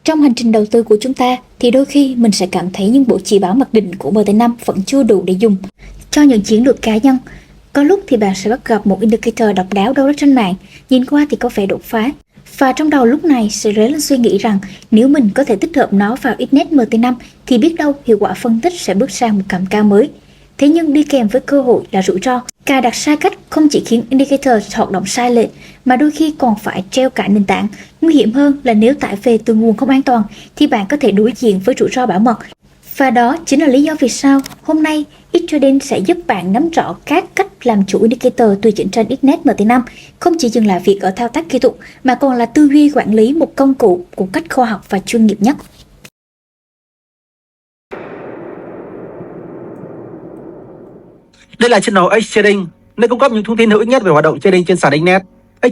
Trong hành trình đầu tư của chúng ta thì đôi khi mình sẽ cảm thấy những bộ chỉ báo mặc định của MT5 vẫn chưa đủ để dùng cho những chiến lược cá nhân. Có lúc thì bạn sẽ bắt gặp một indicator độc đáo đâu đó trên mạng, nhìn qua thì có vẻ đột phá. Và trong đầu lúc này sẽ ré lên suy nghĩ rằng nếu mình có thể tích hợp nó vào Xnet MT5 thì biết đâu hiệu quả phân tích sẽ bước sang một tầm cao mới. Thế nhưng đi kèm với cơ hội là rủi ro. Cài đặt sai cách không chỉ khiến indicator hoạt động sai lệch mà đôi khi còn phải treo cả nền tảng. Nguy hiểm hơn là nếu tải về từ nguồn không an toàn thì bạn có thể đối diện với rủi ro bảo mật. Và đó chính là lý do vì sao hôm nay Xtrading sẽ giúp bạn nắm rõ các cách làm chủ indicator tùy chỉnh trên Xnet MT5, không chỉ dừng lại việc ở thao tác kỹ thuật mà còn là tư duy quản lý một công cụ một cách khoa học và chuyên nghiệp nhất. Đây là channel Xtrading, nơi cung cấp những thông tin hữu ích nhất về hoạt động trading trên sàn Xnet.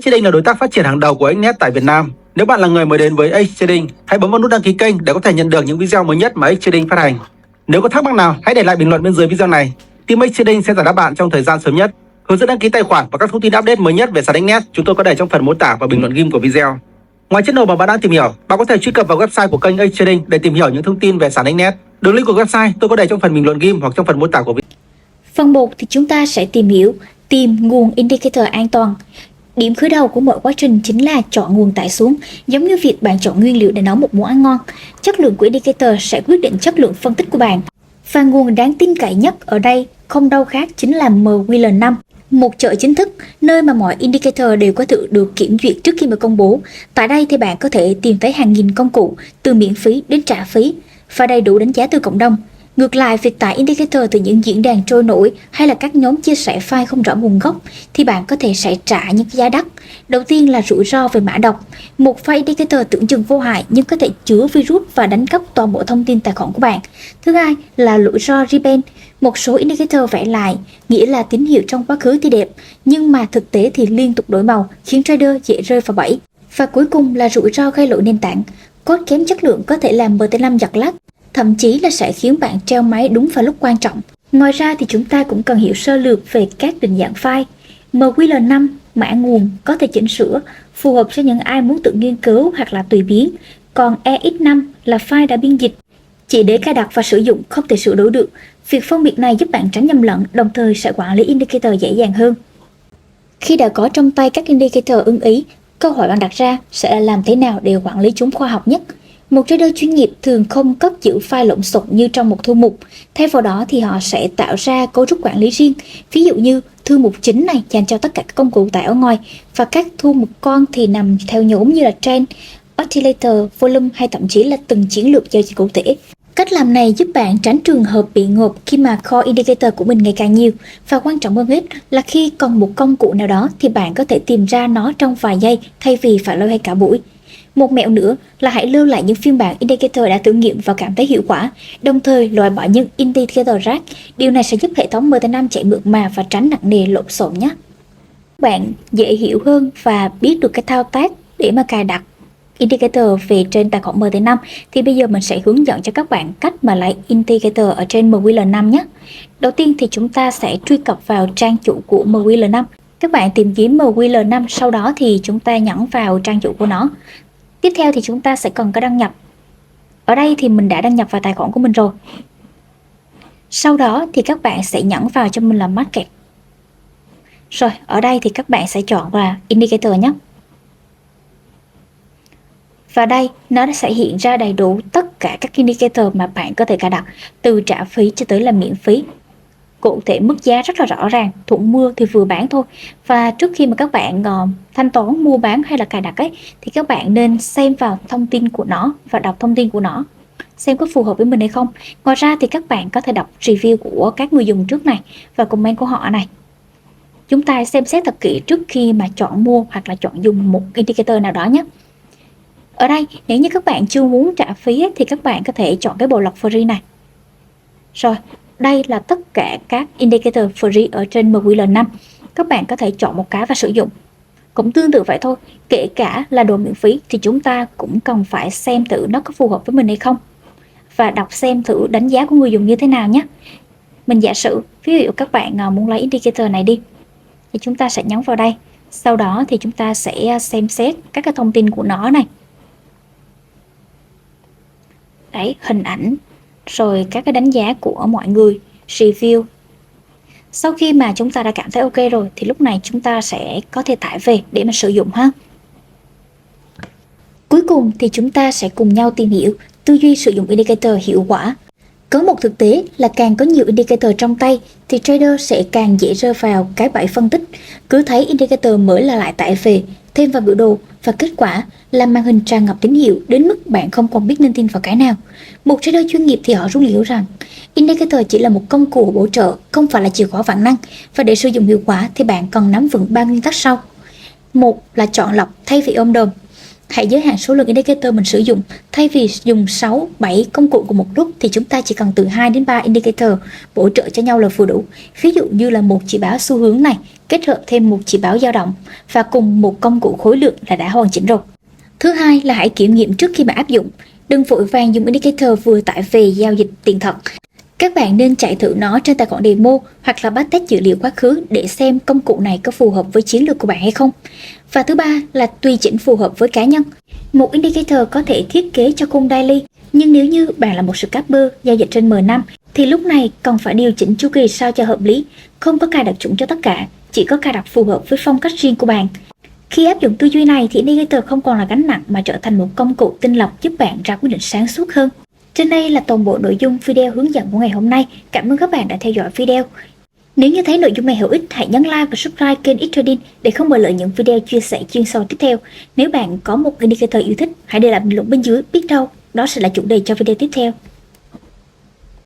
Xtrading là đối tác phát triển hàng đầu của Xnet tại Việt Nam. Nếu bạn là người mới đến với Xtrading, hãy bấm vào nút đăng ký kênh để có thể nhận được những video mới nhất mà Xtrading phát hành. Nếu có thắc mắc nào, hãy để lại bình luận bên dưới video này. Team Xtrading sẽ giải đáp bạn trong thời gian sớm nhất. Hướng dẫn đăng ký tài khoản và các thông tin update mới nhất về sàn Xnet chúng tôi có để trong phần mô tả và bình luận ghim của video. Ngoài channel mà bạn đang tìm hiểu, bạn có thể truy cập vào website của kênh Xtrading để tìm hiểu những thông tin về sàn Xnet. Đường link của website tôi có để trong phần bình luận ghim hoặc trong phần mô tả của video. Phần 1 thì chúng ta sẽ tìm nguồn indicator an toàn. Điểm khởi đầu của mọi quá trình chính là chọn nguồn tải xuống, giống như việc bạn chọn nguyên liệu để nấu một món ăn ngon. Chất lượng của indicator sẽ quyết định chất lượng phân tích của bạn. Và nguồn đáng tin cậy nhất ở đây không đâu khác chính là MWL5, một chợ chính thức, nơi mà mọi indicator đều có thể được kiểm duyệt trước khi mà công bố. Tại đây thì bạn có thể tìm thấy hàng nghìn công cụ, từ miễn phí đến trả phí, và đầy đủ đánh giá từ cộng đồng. Ngược lại, việc tải indicator từ những diễn đàn trôi nổi hay là các nhóm chia sẻ file không rõ nguồn gốc thì bạn có thể sẽ trả những giá đắt. Đầu tiên là rủi ro về mã độc. Một file indicator tưởng chừng vô hại nhưng có thể chứa virus và đánh cắp toàn bộ thông tin tài khoản của bạn. Thứ hai là rủi ro reband. Một số indicator vẽ lại, nghĩa là tín hiệu trong quá khứ thì đẹp, nhưng mà thực tế thì liên tục đổi màu, khiến trader dễ rơi vào bẫy. Và cuối cùng là rủi ro gây lỗi nền tảng. Code kém chất lượng có thể làm MT5 giật lag, thậm chí là sẽ khiến bạn treo máy đúng vào lúc quan trọng. Ngoài ra thì chúng ta cũng cần hiểu sơ lược về các định dạng file. MWL5, mã nguồn có thể chỉnh sửa, phù hợp cho những ai muốn tự nghiên cứu hoặc là tùy biến. Còn EX5 là file đã biên dịch, chỉ để cài đặt và sử dụng, không thể sửa đổi được. Việc phân biệt này giúp bạn tránh nhầm lẫn, đồng thời sẽ quản lý indicator dễ dàng hơn. Khi đã có trong tay các indicator ưng ý, câu hỏi bạn đặt ra sẽ là làm thế nào để quản lý chúng khoa học nhất. Một trader chuyên nghiệp thường không cất giữ file lộn xộn như trong một thư mục. Thay vào đó thì họ sẽ tạo ra cấu trúc quản lý riêng. Ví dụ như thư mục chính này dành cho tất cả các công cụ tải ở ngoài, và các thư mục con thì nằm theo nhóm như là trend, oscillator, volume hay thậm chí là từng chiến lược giao dịch cụ thể. Cách làm này giúp bạn tránh trường hợp bị ngộp khi mà core indicator của mình ngày càng nhiều. Và quan trọng hơn hết là khi cần một công cụ nào đó thì bạn có thể tìm ra nó trong vài giây thay vì phải loay hoay cả buổi. Một mẹo nữa là hãy lưu lại những phiên bản indicator đã thử nghiệm và cảm thấy hiệu quả, đồng thời loại bỏ những indicator rác. Điều này sẽ giúp hệ thống MT5 chạy mượt mà và tránh nặng nề lộn xộn nhé. Bạn dễ hiểu hơn và biết được cái thao tác để mà cài đặt indicator về trên tài khoản MT5 thì bây giờ mình sẽ hướng dẫn cho các bạn cách mà lấy indicator ở trên MWL5 nhé. Đầu tiên thì chúng ta sẽ truy cập vào trang chủ của MWL5. Các bạn tìm kiếm MWL5, sau đó thì chúng ta nhấn vào trang chủ của nó. Tiếp theo thì chúng ta sẽ cần có đăng nhập. Ở đây thì mình đã đăng nhập vào tài khoản của mình rồi. Sau đó thì các bạn sẽ nhấn vào cho mình là market. Rồi, ở đây thì các bạn sẽ chọn là indicator nhé. Và đây nó sẽ hiện ra đầy đủ tất cả các indicator mà bạn có thể cài đặt, từ trả phí cho tới là miễn phí. Cụ thể mức giá rất là rõ ràng, thuận mưa thì vừa bán thôi. Và trước khi mà các bạn thanh toán mua bán hay là cài đặt ấy, thì các bạn nên xem vào thông tin của nó và đọc thông tin của nó, xem có phù hợp với mình hay không. Ngoài ra thì các bạn có thể đọc review của các người dùng trước này và comment của họ này. Chúng ta xem xét thật kỹ trước khi mà chọn mua hoặc là chọn dùng một indicator nào đó nhé. Ở đây nếu như các bạn chưa muốn trả phí ấy, thì các bạn có thể chọn cái bộ lọc free này. Rồi, đây là tất cả các indicator free ở trên MWL5. Các bạn có thể chọn một cái và sử dụng. Cũng tương tự vậy thôi, kể cả là đồ miễn phí thì chúng ta cũng cần phải xem thử nó có phù hợp với mình hay không. Và đọc xem thử đánh giá của người dùng như thế nào nhé. Mình giả sử, ví dụ các bạn muốn lấy indicator này đi, thì chúng ta sẽ nhấn vào đây. Sau đó thì chúng ta sẽ xem xét các cái thông tin của nó này. Đấy, hình ảnh, rồi các cái đánh giá của mọi người, review. Sau khi mà chúng ta đã cảm thấy ok rồi thì lúc này chúng ta sẽ có thể tải về để mà sử dụng ha. Cuối cùng thì chúng ta sẽ cùng nhau tìm hiểu tư duy sử dụng indicator hiệu quả. Có một thực tế là càng có nhiều indicator trong tay thì trader sẽ càng dễ rơi vào cái bẫy phân tích. Cứ thấy indicator mới là lại tải về, thêm vào biểu đồ và kết quả là màn hình tràn ngập tín hiệu đến mức bạn không còn biết nên tin vào cái nào. Một trader chuyên nghiệp thì họ rút liễu rằng indicator chỉ là một công cụ bổ trợ, không phải là chìa khóa vạn năng, và để sử dụng hiệu quả thì bạn cần nắm vững 3 nguyên tắc sau. Một là chọn lọc thay vì ôm đồm. Hãy giới hạn số lượng indicator mình sử dụng. Thay vì dùng 6, 7 công cụ cùng một lúc thì chúng ta chỉ cần từ 2 đến 3 indicator bổ trợ cho nhau là vừa đủ. Ví dụ như là một chỉ báo xu hướng này kết hợp thêm một chỉ báo dao động và cùng một công cụ khối lượng là đã hoàn chỉnh rồi. Thứ hai là hãy kiểm nghiệm trước khi mà áp dụng. Đừng vội vàng dùng indicator vừa tải về giao dịch tiền thật. Các bạn nên chạy thử nó trên tài khoản demo hoặc là backtest dữ liệu quá khứ để xem công cụ này có phù hợp với chiến lược của bạn hay không. Và thứ ba là tùy chỉnh phù hợp với cá nhân. Một indicator có thể thiết kế cho khung daily, nhưng nếu như bạn là một scalper giao dịch trên M5 thì lúc này cần phải điều chỉnh chu kỳ sao cho hợp lý, không có cài đặt chuẩn cho tất cả, chỉ có cài đặt phù hợp với phong cách riêng của bạn. Khi áp dụng tư duy này thì indicator không còn là gánh nặng mà trở thành một công cụ tinh lọc giúp bạn ra quyết định sáng suốt hơn. Trên đây là toàn bộ nội dung video hướng dẫn của ngày hôm nay. Cảm ơn các bạn đã theo dõi video. Nếu như thấy nội dung này hữu ích, hãy nhấn like và subscribe kênh Xtrading để không bỏ lỡ những video chia sẻ chuyên sâu tiếp theo. Nếu bạn có một indicator yêu thích, hãy để lại bình luận bên dưới, biết đâu đó sẽ là chủ đề cho video tiếp theo.